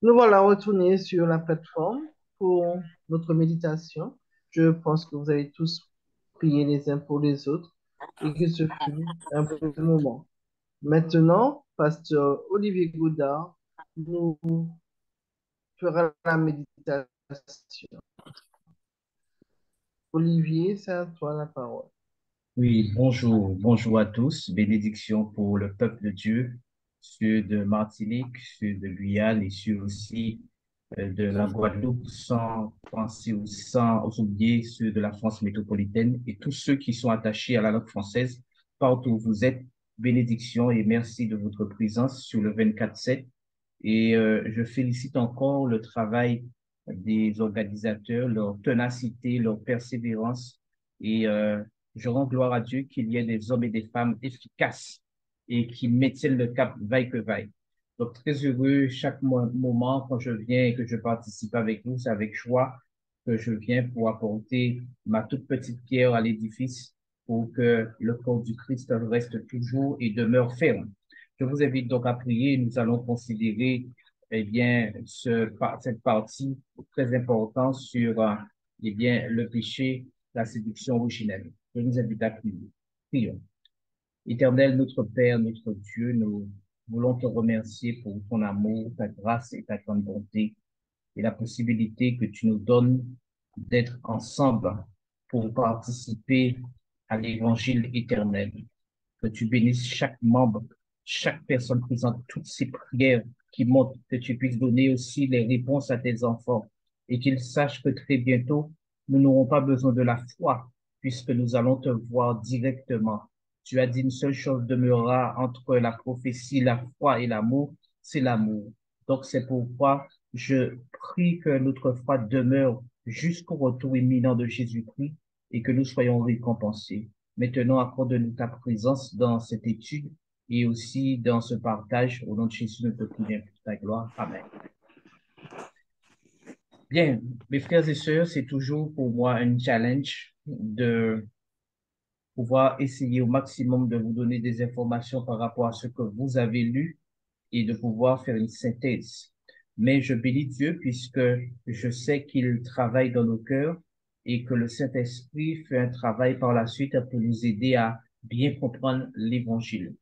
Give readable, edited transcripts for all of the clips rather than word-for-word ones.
Nous voilà retournés sur la plateforme pour notre méditation. Je pense que vous avez tous prié les uns pour les autres et que ce fut un bon moment. Maintenant, Pasteur Olivier Goudard nous fera la méditation. Olivier, c'est à toi la parole. Oui, bonjour, bonjour à tous. Bénédiction pour le peuple de Dieu, ceux de Martinique, ceux de Guyane et ceux aussi de la Guadeloupe, sans penser ou sans oublier ceux de la France métropolitaine et tous ceux qui sont attachés à la langue française partout où vous êtes. Bénédiction et merci de votre présence sur le 24/7. Et je félicite encore le travail des organisateurs, leur ténacité, leur persévérance. Et je rends gloire à Dieu qu'il y ait des hommes et des femmes efficaces et qui maintiennent le cap vaille que vaille. Donc, très heureux chaque moment quand je viens et que je participe avec vous, c'est avec joie que je viens pour apporter ma toute petite pierre à l'édifice pour que le corps du Christ reste toujours et demeure ferme. Je vous invite donc à prier. Nous allons considérer, eh bien, cette partie très importante sur, eh bien, le péché, la séduction originelle. Je vous invite à prier. Prions. Éternel, notre Père, notre Dieu, nous voulons te remercier pour ton amour, ta grâce et ta grande bonté et la possibilité que tu nous donnes d'être ensemble pour participer à l'évangile éternel. Que tu bénisses chaque membre, chaque personne présente, toutes ces prières qui montent, que tu puisses donner aussi les réponses à tes enfants et qu'ils sachent que très bientôt, nous n'aurons pas besoin de la foi puisque nous allons te voir directement. Tu as dit une seule chose demeurera entre la prophétie, la foi et l'amour, c'est l'amour. Donc c'est pourquoi je prie que notre foi demeure jusqu'au retour imminent de Jésus-Christ et que nous soyons récompensés. Maintenant, accorde-nous ta présence dans cette étude et aussi dans ce partage. Au nom de Jésus, nous te prions pour ta gloire. Amen. Bien, mes frères et sœurs, c'est toujours pour moi un challenge de pouvoir essayer au maximum de vous donner des informations par rapport à ce que vous avez lu et de pouvoir faire une synthèse. Mais je bénis Dieu puisque je sais qu'il travaille dans nos cœurs et que le Saint-Esprit fait un travail par la suite pour nous aider à bien comprendre l'Évangile.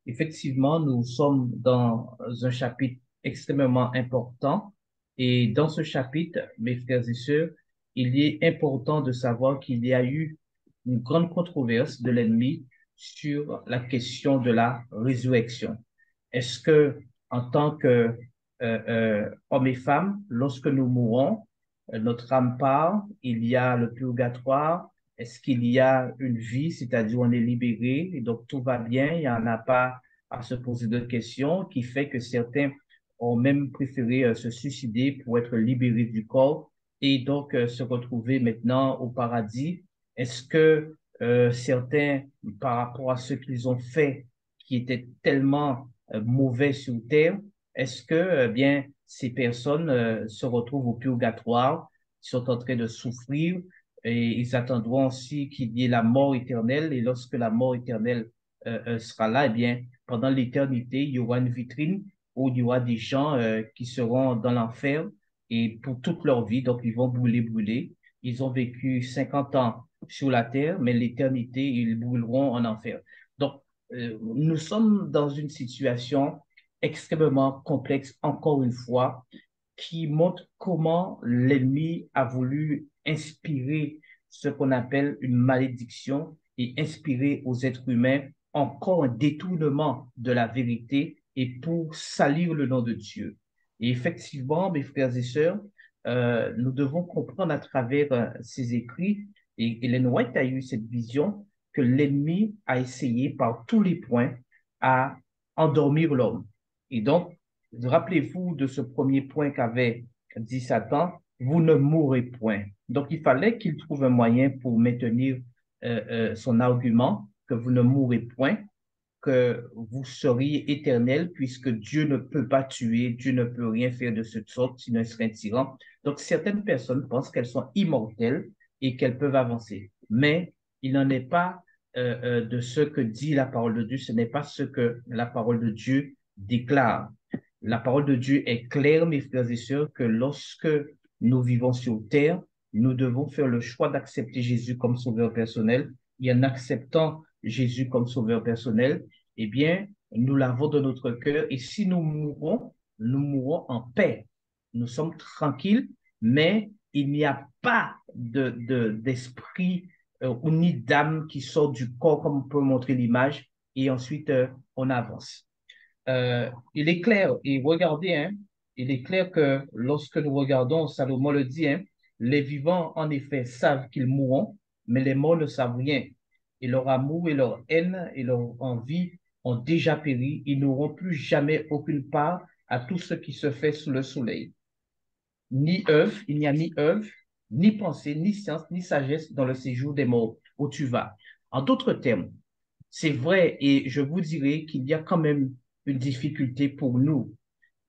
Effectivement, nous sommes dans un chapitre extrêmement important et dans ce chapitre, mes frères et sœurs, il est important de savoir qu'il y a eu une grande controverse de l'ennemi sur la question de la résurrection. Est-ce que, en tant que hommes et femmes, lorsque nous mourons, notre âme part, il y a le purgatoire, est-ce qu'il y a une vie, c'est-à-dire on est libéré, et donc tout va bien, il n'y en a pas à se poser de questions, qui fait que certains ont même préféré se suicider pour être libérés du corps et donc se retrouver maintenant au paradis. Est-ce que certains, par rapport à ce qu'ils ont fait, qui était tellement mauvais sur terre, est-ce que bien ces personnes se retrouvent au purgatoire, sont en train de souffrir et ils attendront aussi qu'il y ait la mort éternelle et lorsque la mort éternelle sera là, eh bien pendant l'éternité, il y aura une vitrine où il y aura des gens qui seront dans l'enfer et pour toute leur vie, donc ils vont brûler, brûler. Ils ont vécu 50 ans sur la terre, mais l'éternité, ils brûleront en enfer. Donc, nous sommes dans une situation extrêmement complexe, encore une fois, qui montre comment l'ennemi a voulu inspirer ce qu'on appelle une malédiction et inspirer aux êtres humains encore un détournement de la vérité et pour salir le nom de Dieu. Et effectivement, mes frères et sœurs, nous devons comprendre à travers ces écrits, et Ellen White a eu cette vision que l'ennemi a essayé par tous les points à endormir l'homme. Et donc, rappelez-vous de ce premier point qu'avait dit Satan, vous ne mourrez point. Donc, il fallait qu'il trouve un moyen pour maintenir son argument que vous ne mourrez point, que vous seriez éternel puisque Dieu ne peut pas tuer, Dieu ne peut rien faire de cette sorte, sinon il serait un tyran. Donc, certaines personnes pensent qu'elles sont immortelles et qu'elles peuvent avancer. Mais il n'en est pas de ce que dit la parole de Dieu, ce n'est pas ce que la parole de Dieu déclare. La parole de Dieu est claire, mes frères et sœurs, que lorsque nous vivons sur terre, nous devons faire le choix d'accepter Jésus comme sauveur personnel. Et en acceptant Jésus comme sauveur personnel, eh bien, nous l'avons dans notre cœur. Et si nous mourrons en paix. Nous sommes tranquilles, mais il n'y a pas d'esprit ou ni d'âme qui sort du corps, comme on peut montrer l'image, et ensuite on avance. Il est clair, et regardez, hein, il est clair que lorsque nous regardons, Salomon le dit, hein, les vivants, en effet, savent qu'ils mourront, mais les morts ne savent rien. Et leur amour et leur haine et leur envie ont déjà péri. Ils n'auront plus jamais aucune part à tout ce qui se fait sous le soleil. Ni œuvre, il n'y a ni œuvre, ni pensée, ni science, ni sagesse dans le séjour des morts où tu vas. En d'autres termes, c'est vrai et je vous dirais qu'il y a quand même une difficulté pour nous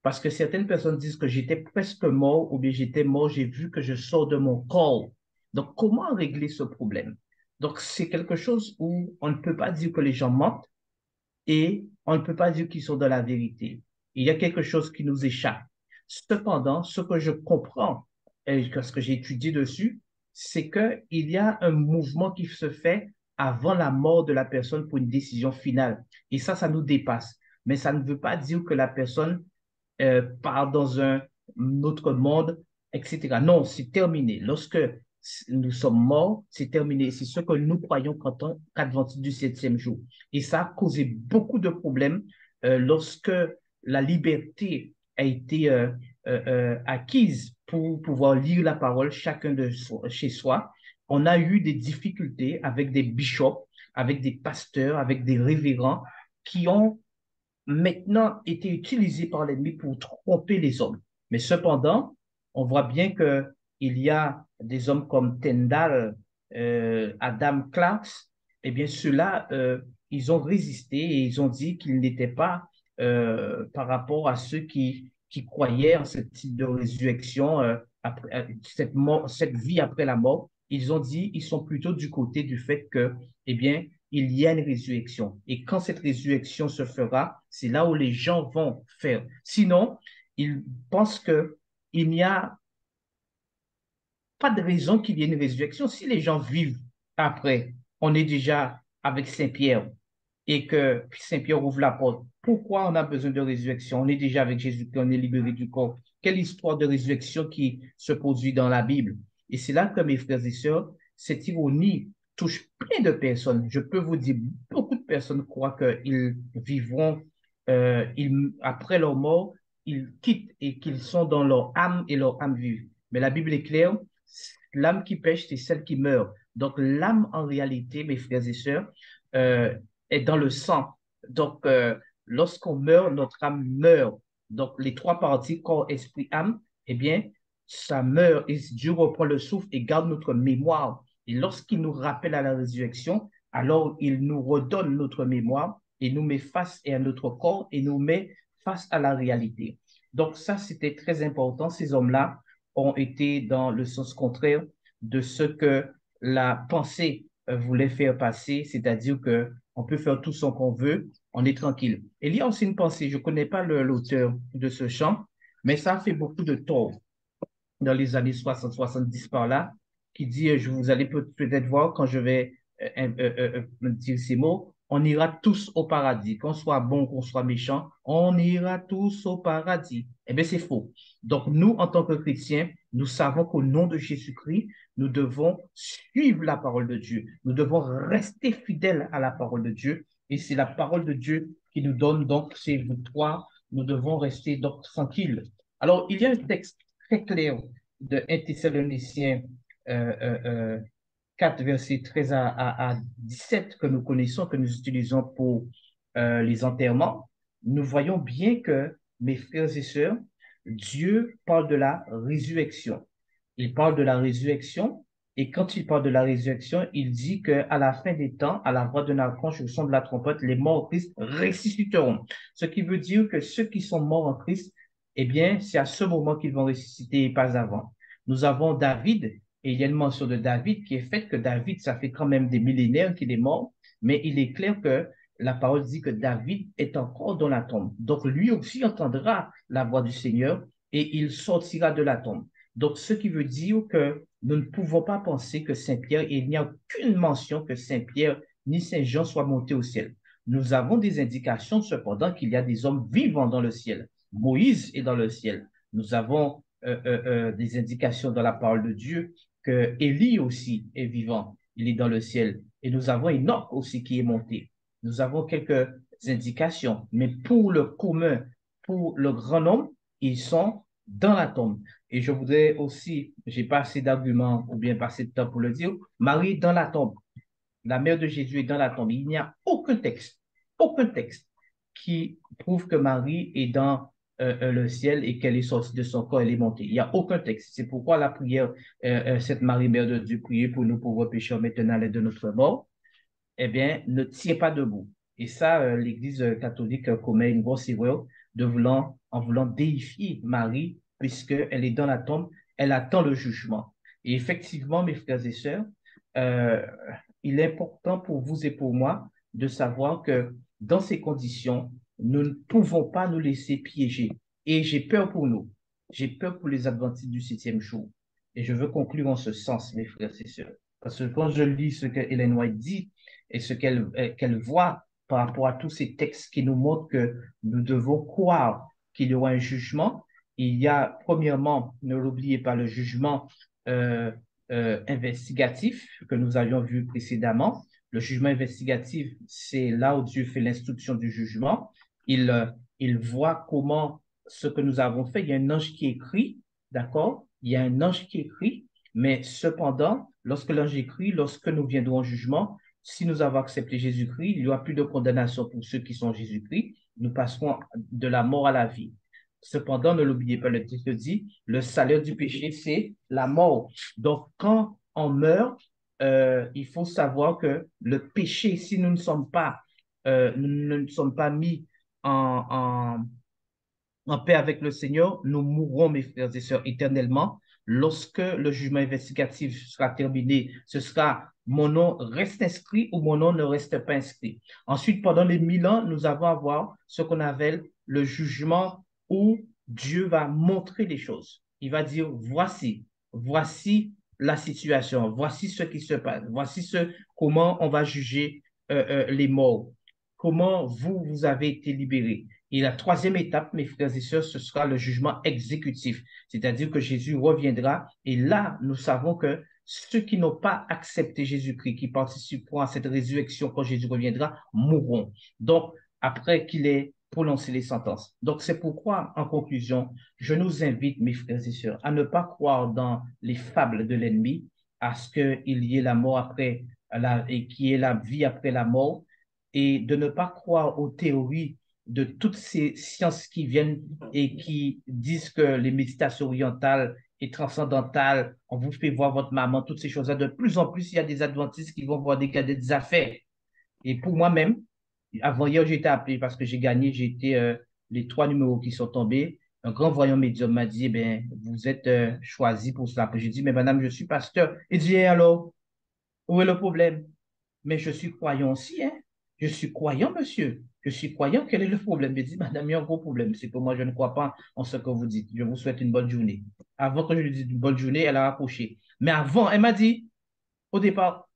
parce que certaines personnes disent que j'étais presque mort ou bien j'étais mort, j'ai vu que je sors de mon corps. Donc, comment régler ce problème? Donc, c'est quelque chose où on ne peut pas dire que les gens mentent et on ne peut pas dire qu'ils sont dans la vérité. Il y a quelque chose qui nous échappe. Cependant, ce que je comprends et ce que j'ai étudié dessus, c'est qu'il y a un mouvement qui se fait avant la mort de la personne pour une décision finale. Et ça nous dépasse. Mais ça ne veut pas dire que la personne part dans un autre monde, etc. Non, c'est terminé. Lorsque nous sommes morts, c'est terminé. C'est ce que nous croyons quand qu'adventiste du septième jour. Et ça a causé beaucoup de problèmes lorsque la liberté a été acquise pour pouvoir lire la parole chacun chez soi. On a eu des difficultés avec des bishops, avec des pasteurs, avec des révérends qui ont maintenant été utilisé par l'ennemi pour tromper les hommes. Mais cependant, on voit bien que il y a des hommes comme Tyndall, Adam Clarke, eh bien ceux-là, ils ont résisté et ils ont dit qu'ils n'étaient pas par rapport à ceux qui croyaient en ce type de résurrection, après, cette vie après la mort. Ils ont dit, ils sont plutôt du côté du fait que, eh bien, il y a une résurrection. Et quand cette résurrection se fera, c'est là où les gens vont faire. Sinon, ils pensent qu'il n'y a pas de raison qu'il y ait une résurrection. Si les gens vivent après, on est déjà avec Saint-Pierre et que Saint-Pierre ouvre la porte. Pourquoi on a besoin de résurrection? On est déjà avec Jésus, on est libéré du corps. Quelle histoire de résurrection qui se produit dans la Bible? Et c'est là que mes frères et sœurs, cette ironie touche plein de personnes. Je peux vous dire, beaucoup de personnes croient qu'ils vivront, après leur mort, ils quittent et qu'ils sont dans leur âme et leur âme vive. Mais la Bible est claire, l'âme qui pêche, c'est celle qui meurt. Donc l'âme, en réalité, mes frères et sœurs, euh, est dans le sang. Donc, lorsqu'on meurt, notre âme meurt. Donc, les trois parties, corps, esprit, âme, eh bien, ça meurt et Dieu reprend le souffle et garde notre mémoire. Et lorsqu'il nous rappelle à la résurrection, alors il nous redonne notre mémoire et nous met face à notre corps et nous met face à la réalité. Donc, ça, c'était très important. Ces hommes-là ont été dans le sens contraire de ce que la pensée voulait faire passer, c'est-à-dire que on peut faire tout ce qu'on veut, on est tranquille. Il y a aussi une pensée, je ne connais pas l'auteur de ce chant, mais ça a fait beaucoup de tort dans les années 60-70 par là, qui dit, vous allez peut-être voir quand je vais dire ces mots, on ira tous au paradis, qu'on soit bon, qu'on soit méchant, on ira tous au paradis. Eh bien, c'est faux. Donc, nous, en tant que chrétiens, nous savons qu'au nom de Jésus-Christ, nous devons suivre la parole de Dieu. Nous devons rester fidèles à la parole de Dieu. Et c'est la parole de Dieu qui nous donne donc ces victoires. Nous devons rester donc tranquilles. Alors, il y a un texte très clair de 1 Thessaloniciens euh, euh, euh, 4, versets 13 à 17 que nous connaissons, que nous utilisons pour les enterrements, nous voyons bien que, mes frères et sœurs, Dieu parle de la résurrection. Il parle de la résurrection et quand il parle de la résurrection, il dit qu'à la fin des temps, à la voix d'un archange, au son de la trompette, les morts en Christ ressusciteront. Ce qui veut dire que ceux qui sont morts en Christ, eh bien, c'est à ce moment qu'ils vont ressusciter et pas avant. Nous avons David, et il y a une mention de David qui est faite que David, ça fait quand même des millénaires qu'il est mort, mais il est clair que la parole dit que David est encore dans la tombe. Donc lui aussi entendra la voix du Seigneur et il sortira de la tombe. Donc ce qui veut dire que nous ne pouvons pas penser que Saint-Pierre, il n'y a aucune mention que Saint-Pierre ni Saint-Jean soient montés au ciel. Nous avons des indications cependant qu'il y a des hommes vivants dans le ciel. Moïse est dans le ciel. Nous avons des indications dans la parole de Dieu que Élie aussi est vivant. Il est dans le ciel. Et nous avons Enoch aussi qui est monté. Nous avons quelques indications, mais pour le commun, pour le grand nombre, ils sont dans la tombe. Et je voudrais aussi, j'ai pas assez d'arguments ou bien pas assez de temps pour le dire, Marie dans la tombe. La mère de Jésus est dans la tombe. Il n'y a aucun texte qui prouve que Marie est dans le ciel et qu'elle est sortie de son corps, elle est montée. Il n'y a aucun texte. C'est pourquoi la prière, cette Marie, mère de Dieu, priez pour nous pauvres pécheurs maintenant à l'heure de notre mort, eh bien, ne tient pas debout. Et ça, l'Église catholique commet une grosse erreur en voulant déifier Marie, puisqu'elle est dans la tombe, elle attend le jugement. Et effectivement, mes frères et sœurs, euh, il est important pour vous et pour moi de savoir que dans ces conditions, nous ne pouvons pas nous laisser piéger. Et j'ai peur pour nous. J'ai peur pour les adventistes du 7e jour. Et je veux conclure en ce sens, mes frères et sœurs. Parce que quand je lis ce que Ellen White dit et ce qu'elle voit par rapport à tous ces textes qui nous montrent que nous devons croire qu'il y aura un jugement, il y a, premièrement, ne l'oubliez pas, le jugement euh, investigatif que nous avions vu précédemment. Le jugement investigatif, c'est là où Dieu fait l'instruction du jugement. Il voit comment ce que nous avons fait. Il y a un ange qui écrit, d'accord? Il y a un ange qui écrit, mais cependant, lorsque l'ange écrit, lorsque nous viendrons en jugement, si nous avons accepté Jésus-Christ, il n'y aura plus de condamnation pour ceux qui sont en Jésus-Christ. Nous passerons de la mort à la vie. Cependant, ne l'oubliez pas, le texte dit, le salaire du péché, c'est la mort. Donc, quand on meurt, il faut savoir que le péché, si nous ne sommes pas mis en, en paix avec le Seigneur, nous mourrons, mes frères et sœurs, éternellement. Lorsque le jugement investigatif sera terminé, ce sera mon nom reste inscrit ou mon nom ne reste pas inscrit. Ensuite, pendant les 1000 ans, nous allons avoir ce qu'on appelle le jugement où Dieu va montrer les choses. Il va dire, voici la situation, voici ce qui se passe, comment on va juger les morts, comment vous avez été libérés. Et la troisième étape, mes frères et sœurs, ce sera le jugement exécutif, c'est-à-dire que Jésus reviendra et là, nous savons que ceux qui n'ont pas accepté Jésus-Christ, qui participeront à cette résurrection quand Jésus reviendra, mourront. Donc, après qu'il ait prononcé les sentences. Donc, c'est pourquoi, en conclusion, je nous invite, mes frères et sœurs, à ne pas croire dans les fables de l'ennemi, à ce qu'il y ait la mort après et qu'il y ait la vie après la mort, et de ne pas croire aux théories de toutes ces sciences qui viennent et qui disent que les méditations orientales et transcendantales, on vous fait voir votre maman, toutes ces choses-là. De plus en plus, il y a des adventistes qui vont voir des affaires. Et pour moi-même, avant hier, j'ai été appelé parce que j'ai gagné, j'ai été les 3 numéros qui sont tombés. Un grand voyant médium m'a dit, eh bien, vous êtes choisi pour cela. J'ai dit, mais madame, je suis pasteur. Il dit, alors, où est le problème? Mais je suis croyant aussi, hein. Je suis croyant, monsieur. Je suis croyant. Quel est le problème? Il dit, madame, il y a un gros problème. C'est que moi, je ne crois pas en ce que vous dites. Je vous souhaite une bonne journée. Avant que je lui dise une bonne journée, elle a raccroché. Mais avant, elle m'a dit, au départ,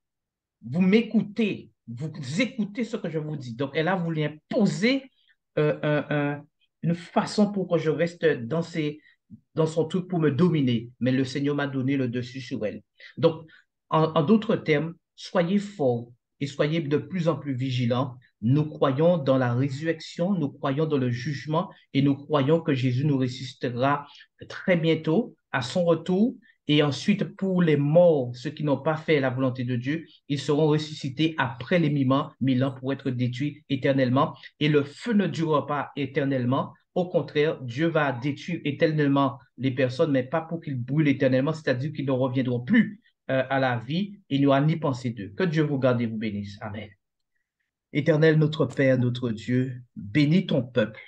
vous m'écoutez, vous écoutez ce que je vous dis. Donc, elle a voulu imposer euh, un- un- une façon pour que je reste dans son truc pour me dominer. Mais le Seigneur m'a donné le dessus sur elle. Donc, en d'autres termes, soyez forts et soyez de plus en plus vigilants. Nous croyons dans la résurrection, nous croyons dans le jugement et nous croyons que Jésus nous ressuscitera très bientôt à son retour. Et ensuite, pour les morts, ceux qui n'ont pas fait la volonté de Dieu, ils seront ressuscités après les 1000 ans pour être détruits éternellement. Et le feu ne durera pas éternellement. Au contraire, Dieu va détruire éternellement les personnes, mais pas pour qu'ils brûlent éternellement, c'est-à-dire qu'ils ne reviendront plus à la vie. Il n'y aura ni pensée d'eux. Que Dieu vous garde et vous bénisse. Amen. Éternel notre Père, notre Dieu, bénis ton peuple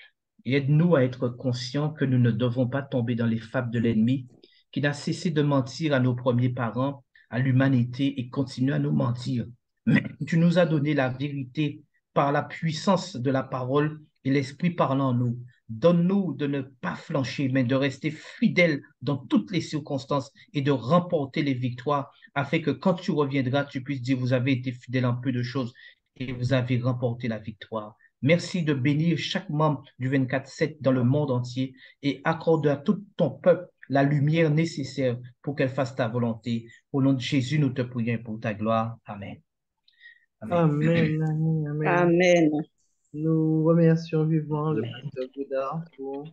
et aide-nous à être conscients que nous ne devons pas tomber dans les fables de l'ennemi qui n'a cessé de mentir à nos premiers parents, à l'humanité et continue à nous mentir. Mais tu nous as donné la vérité par la puissance de la parole et l'Esprit parlant en nous. Donne-nous de ne pas flancher, mais de rester fidèles dans toutes les circonstances et de remporter les victoires, afin que quand tu reviendras, tu puisses dire, vous avez été fidèles en peu de choses et vous avez remporté la victoire. Merci de bénir chaque membre du 24/7 dans le monde entier et accorde à tout ton peuple la lumière nécessaire pour qu'elle fasse ta volonté. Au nom de Jésus, nous te prions pour ta gloire. Amen. Amen. Amen, amen, amen. Amen. Nous remercions vivement le Amen. pasteur Godard pour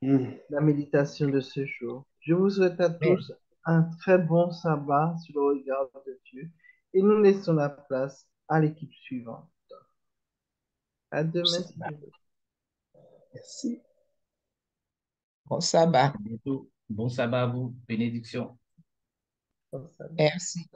Mhm. la méditation de ce jour. Je vous souhaite à Amen. tous un très bon sabbat sous le regard de Dieu et nous laissons la place à l'équipe suivante. À demain, si Dieu veut. Merci. Bon sabbat. À bientôt. Bon sabbat à vous. Bénédiction. Bon sabbat. Merci.